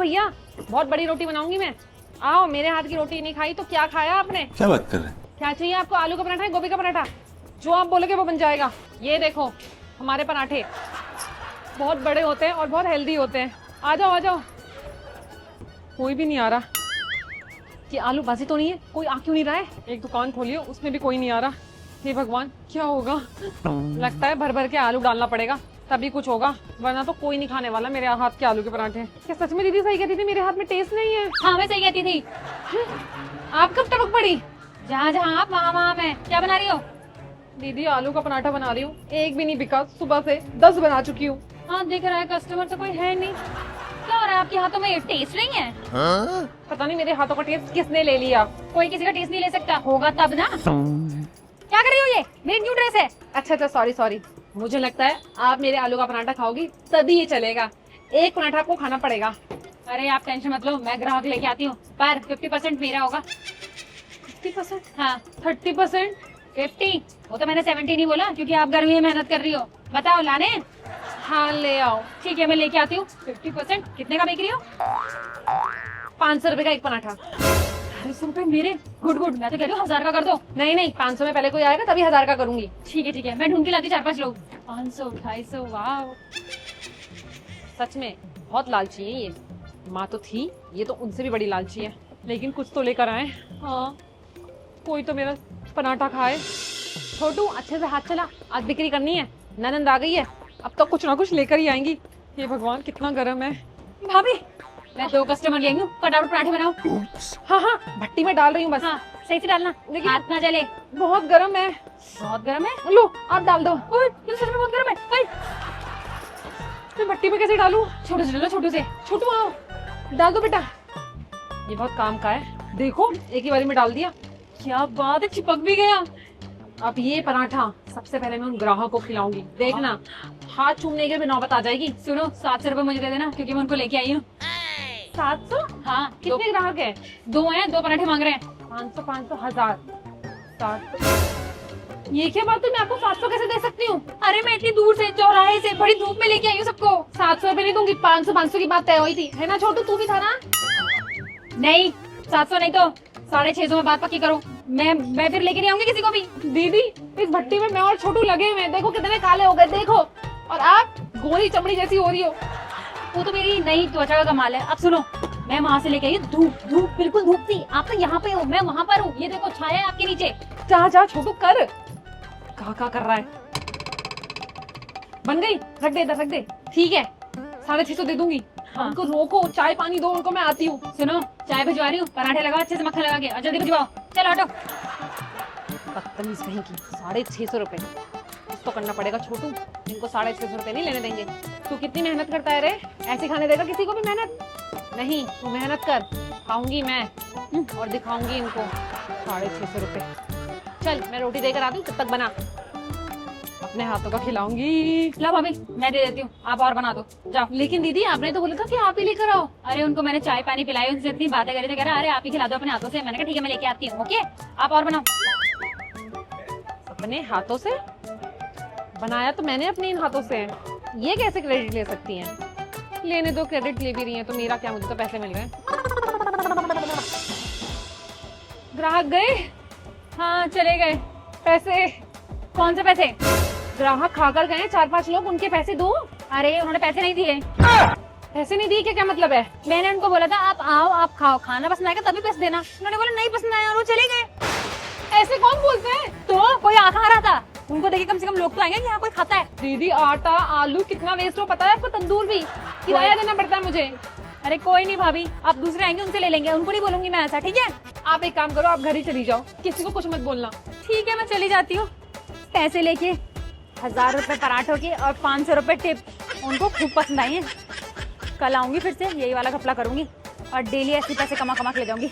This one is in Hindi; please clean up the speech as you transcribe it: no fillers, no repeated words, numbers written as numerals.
भैया, बहुत बड़ी रोटी बनाऊंगी मैं। आओ, मेरे हाथ की रोटी नहीं खाई तो क्या खाया आपने? क्या बात कर रहे हैं? क्या चाहिए आपको? आलू का पराठा है, गोभी का पराठा? जो आप बोलोगे वो बन जाएगा। ये देखो हमारे पराठे बहुत बड़े होते हैं और बहुत हेल्दी होते हैं। आ जाओ आ जाओ। कोई भी नहीं आ रहा। ये आलू बाजी तो नहीं है? कोई आ क्यों नहीं रहा है? एक दुकान खोली हो, उसमें भी कोई नहीं आ रहा। हे भगवान, क्या होगा? लगता है भर भर के आलू डालना पड़ेगा तभी कुछ होगा, वरना तो कोई नहीं खाने वाला मेरे हाथ के आलू के पराठे। क्या सच में दीदी सही कहती थी मेरे हाथ में टेस्ट नहीं है? हाँ मैं सही कहती थी। आप कब टपक पड़ी? जहाँ जहाँ आप वहाँ मैं। क्या बना रही हो? दीदी आलू का पराठा बना रही हूँ, एक भी नहीं बिका। सुबह से 10 बना चुकी हूँ। हाँ दिख रहा है, कस्टमर तो कोई है नहीं। क्या हो रहा है आपके हाथों में? टेस्ट नहीं है? पता नहीं मेरे हाथों का टेस्ट किसने ले लिया। कोई किसी का टेस्ट नहीं ले सकता, होगा तब ना। क्या कर रही हो? ये मेरी न्यू ड्रेस है। अच्छा अच्छा, सॉरी सॉरी। मुझे लगता है आप मेरे आलू का पराठा खाओगी तभी ये चलेगा। एक पराठा आपको खाना पड़ेगा। अरे आप टेंशन मत लो, मैं ग्राहक लेके आती हूँ, पर 50% मेरा होगा। 50%? हाँ 30%? 50। वो तो मैंने 70 नहीं बोला क्योंकि आप गर्मी में मेहनत कर रही हो। बताओ लाने? हाँ ले आओ। ठीक है मैं लेके आती हूँ। 50% कितने का बेच रही हो? 500 रुपए का एक पराठा। 200 रुपए मेरे? गुड गुड, मैं तो कह रही हूँ 1000 का कर दो। नहीं नहीं, 500 में पहले कोई आएगा तभी 1000 का करूंगी। ठीक है मैं ढूंढ के लाती 4-5 लोग। 500 250। वाह सच में बहुत लालची है ये। माँ तो थी, ये तो उनसे भी बड़ी लालची है। लेकिन कुछ तो लेकर आए। हाँ, कोई तो मेरा पराठा खाए। छोटू अच्छे से हाथ चला, आज बिक्री करनी है। ननंद आ गई है, अब तो कुछ ना कुछ लेकर ही आएंगी। ये भगवान कितना गर्म है। भाभी मैं 2 कस्टमर ले आई हूँ, फटाफट पराठे बनाओ। हाँ हाँ, भट्टी में डाल रही हूँ बस। हाँ सही से डालना, लेकिन हाथ ना जले। बहुत गर्म है। बहुत गर्म है? लो आप डाल दो। ओए ये सच में बहुत गर्म है। मैं भट्टी में कैसे डालूं? छोटू से डालो, छोटू से। छोटू आओ, डाल दो बेटा। ये बहुत काम का है। देखो एक ही बारी में डाल दिया। क्या बात है, चिपक भी गया। अब ये पराठा सबसे पहले मैं उन ग्राहक को खिलाऊंगी, देखना हाथ चूमने के भी नौबत आ जाएगी। सुनो 700 रुपए मुझे दे देना क्योंकि मैं उनको लेके आई हूँ। 700? हाँ कितने ग्राहक है? 2 हैं, 2 पराठे मांग रहे हैं। 500 500 1000 700। ये क्या बात है? मैं आपको 700 कैसे दे सकती हूँ? अरे मैं इतनी दूर से चौराहे से बड़ी धूप में लेके आई हूँ सबको। 700 रुपए नहीं दूंगी, 500 की बात तय हुई थी, है ना छोटू? तू भी था ना? नहीं 700 नहीं तो 650 में बात पक्की करो। मैं फिर लेके नहीं आऊंगी किसी को भी। दीदी इस भट्टी में मैं और छोटू लगे हुए हैं, देखो कितने काले हो गए। देखो, और आप गोरी चमड़ी जैसी हो रही हो। वो तो मेरी नई त्वचा का कमाल है। अब सुनो, मैं वहाँ से लेके आई हूँ, धूप बिल्कुल धूप थी। आप तो यहाँ पे हो, मैं वहाँ पर हूँ। ये देखो छाया है आपके नीचे। जा जा छोटू कर। कहा कर रहा है? बन गई? रख दे इधर, रख दे। ठीक है 650 दे दूंगी। हाँ। उनको रोको, चाय पानी दो उनको, मैं आती हूँ। सुनो चाय भिजवा रही हूँ, पराठे लगाओ अच्छे से मक्खन लगा के और जल्दी भिजवाओ। चलो हटो। बदतमीज कहीं की। 650 रुपए कुछ तो करना पड़ेगा छोटू, इनको 650 रुपए नहीं लेने देंगे। तू कितनी मेहनत करता है रे? ऐसे खाने देगा किसी को भी मेहनत? नहीं, तू मेहनत कर, खाऊंगी मैं और दिखाऊंगी इनको 650 रुपए। चल मैं रोटी देकर आती हूँ, तब तक बना, अपने हाथों का खिलाऊंगी। ला भाभी मैं दे देती हूँ, आप और बना दो जाओ। लेकिन दीदी आपने तो बोला था कि आप ही लेकर आओ। अरे उनको मैंने चाय पानी पिलाई, उनसे इतनी बातें करी तो कह रहा अरे आप ही खिला दो अपने हाथों से। मैंने कहा ठीक है मैं लेके आती हूँ। ओके आप और बनाओ। अपने हाथों से बनाया तो मैंने अपने इन हाथों से, ये कैसे क्रेडिट ले सकती हैं? लेने दो, क्रेडिट ले भी रही हैं तो मेरा क्या, मुझे तो पैसे मिल गए। ग्राहक गए? हाँ चले गए। पैसे? कौन से पैसे? ग्राहक खाकर गए 4-5 लोग, उनके पैसे दो। अरे उन्होंने पैसे नहीं दिए। पैसे नहीं दिए? क्या मतलब है? मैंने उनको बोला था आप आओ आप खाओ, खाना पसंद आएगा तभी पैसे देना। उन्होंने बोला नहीं पसंद आया और वो चले गए। ऐसे कौन बोलते हैं? तो कोई आ खा रहा था, उनको देखे कम से कम लोग तो आएंगे कि यहाँ कोई खाता है। दीदी आटा आलू कितना वेस्ट हो पता है आपको? तंदूर भी किराया देना पड़ता है मुझे। अरे कोई नहीं भाभी, आप दूसरे आएंगे उनसे ले लेंगे, उनको नहीं बोलूंगी मैं ऐसा। ठीक है आप एक काम करो, आप घर ही चली जाओ, किसी को कुछ मत बोलना। ठीक है मैं चली जाती हूँ। पैसे लेके 1000 रुपए पराठों के और 500 रुपए टिप। उनको खूब पसंद आई है। कल आऊंगी फिर से, यही वाला घपला करूंगी और डेली ऐसे पैसे कमा कमा के ले जाऊंगी।